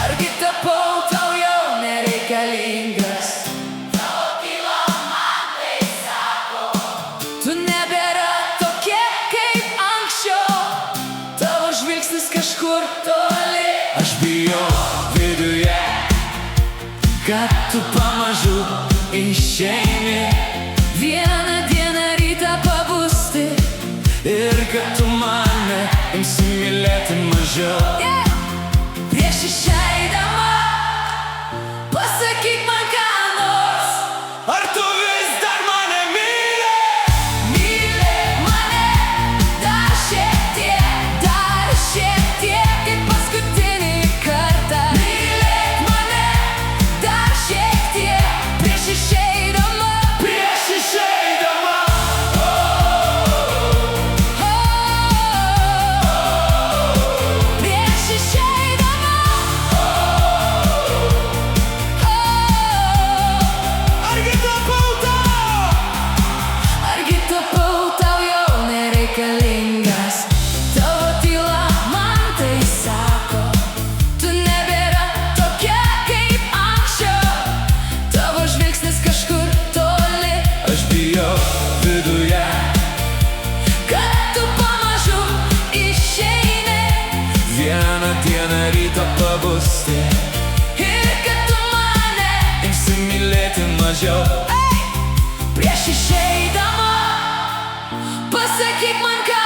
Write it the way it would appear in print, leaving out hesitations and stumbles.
Argi tapau tau jau nereikalingas? Tavo tyla man tai sako. Tu nebėra tokia kaip anksčiau. Tavo žvilgsnis kažkur toli. Aš bijau viduje, kad tu pamažu išeini. Vieną dieną rytą pabusti. Ir kad tu mane imsi mylėti mažiau. Prieš išeidama pasakyk man ką nors. Ar tu vis dar mane myli? Mylėk mane dar šiek tiek kaip paskutinį kartą. Mylėk mane dar šiek tiek prieš išeidama. Prieš išeidama. Prieš išeidama. Argi tapau tau? Argi tapau tau jau nereikalingas? Tavo tyla man tai sako. Tu nebėra tokia kaip anksčiau. Tavo žvilgsnis kažkur toli. Aš bijau viduje, Kad tu pamažu išeini. vieną dieną rytą pabusti. Ir kad tu mane Imsi mylėti mažiau. prieš išeidama pasakyk man ką